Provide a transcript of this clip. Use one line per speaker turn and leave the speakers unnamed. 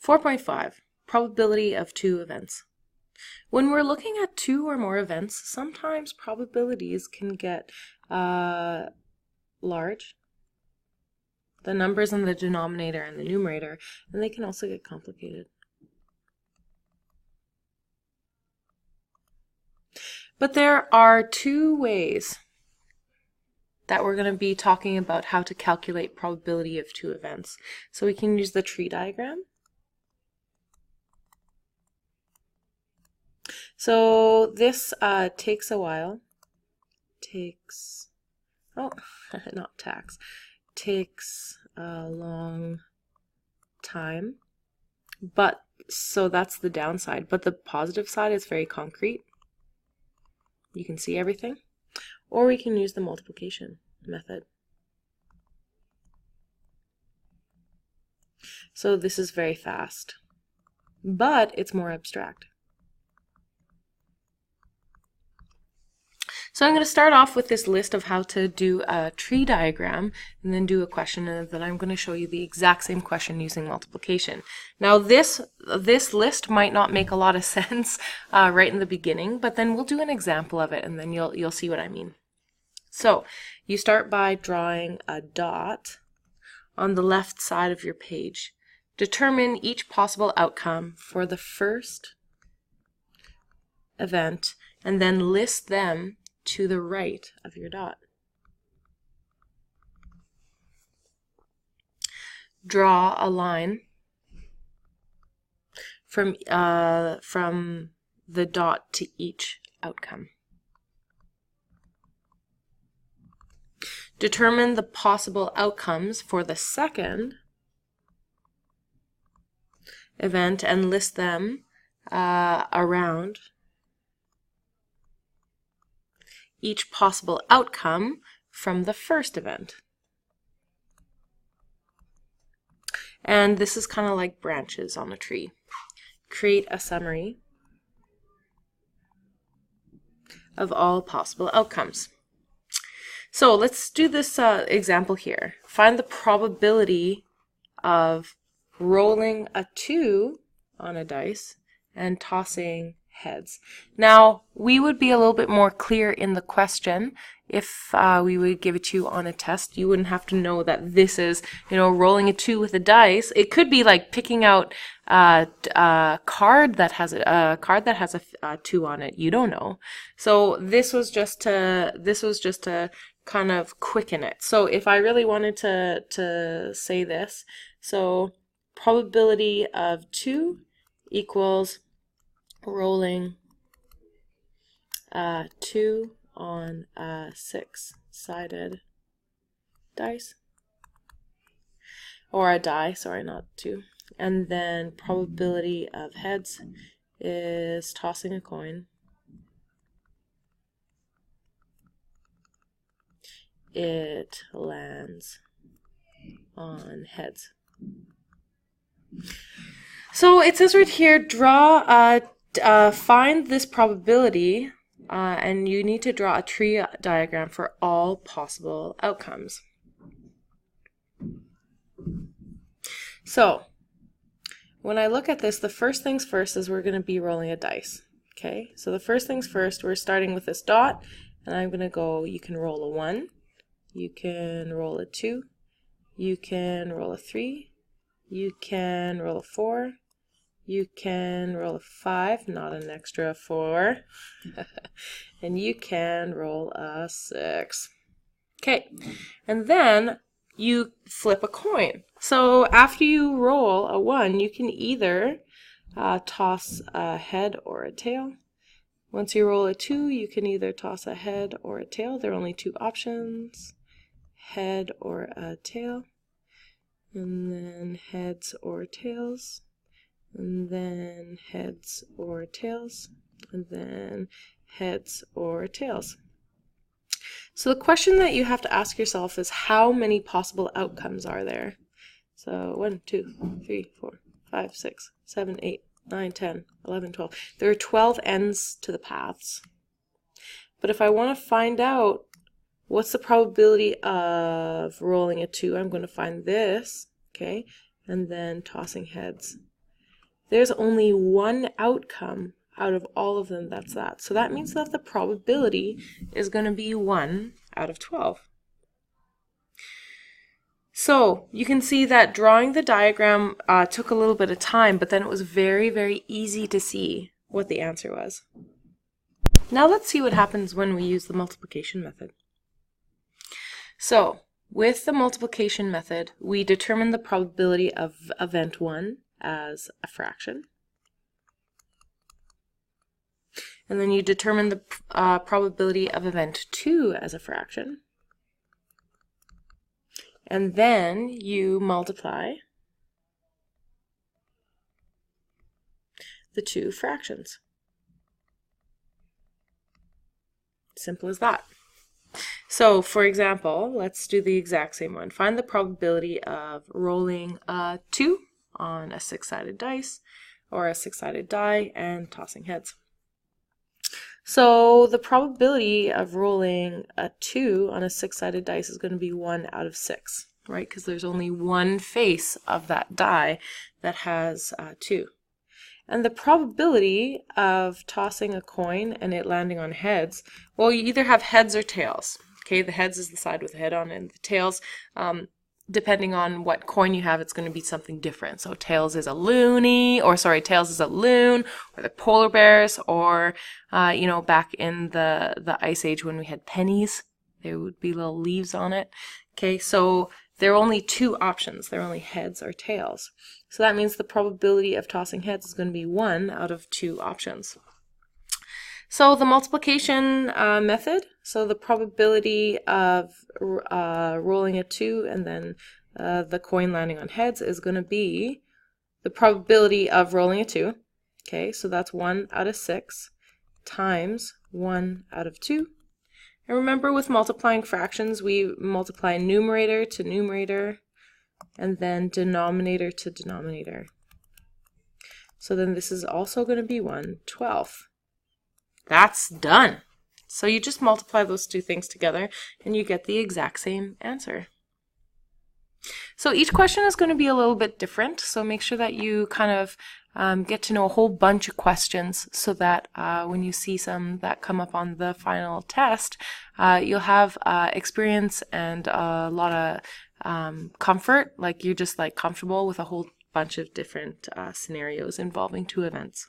4.5, probability of two events. When we're looking at two or more events, sometimes probabilities can get large, the numbers in the denominator and the numerator, and they can also get complicated. But there are two ways that we're going to be talking about how to calculate probability of two events. So we can use the tree diagram. So this takes a while. Takes a long time. But so that's the downside. But the positive side is very concrete. You can see everything. Or we can use the multiplication method. So this is very fast, but it's more abstract. So I'm going to start off with this list of how to do a tree diagram and then do a question, and then I'm going to show you the exact same question using multiplication. Now this list might not make a lot of sense right in the beginning, but then we'll do an example of it and then you'll see what I mean. So you start by drawing a dot on the left side of your page. Determine each possible outcome for the first event and then list them to the right of your dot. Draw a line from the dot to each outcome. Determine the possible outcomes for the second event and list them around each possible outcome from the first event. And this is kind of like branches on a tree. Create a summary of all possible outcomes. So let's do this example here. Find the probability of rolling a 2 on a dice and tossing heads. Now, we would be a little bit more clear in the question if we would give it to you on a test. You wouldn't have to know that this is, rolling a 2 with a dice. It could be like picking out a card that has a 2 on it. You don't know. So this was just to kind of quicken it. So if I really wanted to say this, so probability of 2 equals rolling 2 on a 6-sided dice, or a die, sorry, not 2. And then probability of heads is tossing a coin. It lands on heads. So it says right here, find this probability, and you need to draw a tree diagram for all possible outcomes. So when I look at this, the first things first is we're going to be rolling a dice. Okay, so the first things first, we're starting with this dot, and I'm going to go, you can roll a 1, you can roll a 2, you can roll a 3, you can roll a 4, you can roll a 5, not an extra 4, and you can roll a 6. Okay, and then you flip a coin. So after you roll a 1, you can either toss a head or a tail. Once you roll a 2, you can either toss a head or a tail. There are only 2 options, head or a tail, and then heads or tails, and then heads or tails, and then heads or tails. So the question that you have to ask yourself is, how many possible outcomes are there? So 1, 2, 3, 4, 5, 6, 7, 8, 9, 10, 11, 12. There are 12 ends to the paths. But if I want to find out what's the probability of rolling a 2, I'm going to find this, okay, and then tossing heads. there's only one outcome out of all of them that's that. So that means that the probability is going to be 1 out of 12. So you can see that drawing the diagram took a little bit of time, but then it was very, very easy to see what the answer was. Now let's see what happens when we use the multiplication method. So with the multiplication method, we determine the probability of event 1 as a fraction. And then you determine the probability of event 2 as a fraction. And then you multiply the two fractions. Simple as that. So, for example, let's do the exact same one. Find the probability of rolling a 2 on a 6-sided dice or a 6-sided die and tossing heads. So the probability of rolling a 2 on a 6-sided dice is going to be 1 out of 6, right? Because there's only one face of that die that has 2. And the probability of tossing a coin and it landing on heads, well, you either have heads or tails. Okay, the heads is the side with the head on, and the tails, depending on what coin you have, it's going to be something different. So tails is a loony, or sorry, tails is a loon, or the polar bears, or you know, back in the Ice Age when we had pennies, there would be little leaves on it. Okay, so there are only two options. There are only heads or tails. So that means the probability of tossing heads is going to be 1 out of 2 options. So the multiplication method, so the probability of rolling a 2 and then the coin landing on heads is going to be the probability of rolling a 2. Okay, so that's 1 out of 6 times 1 out of 2. And remember, with multiplying fractions, we multiply numerator to numerator and then denominator to denominator. So then this is also going to be 1/12. That's done. So you just multiply those two things together and you get the exact same answer. So each question is going to be a little bit different, so make sure that you kind of get to know a whole bunch of questions so that when you see some that come up on the final test, you'll have experience and a lot of comfort, like you're just like comfortable with a whole bunch of different scenarios involving two events.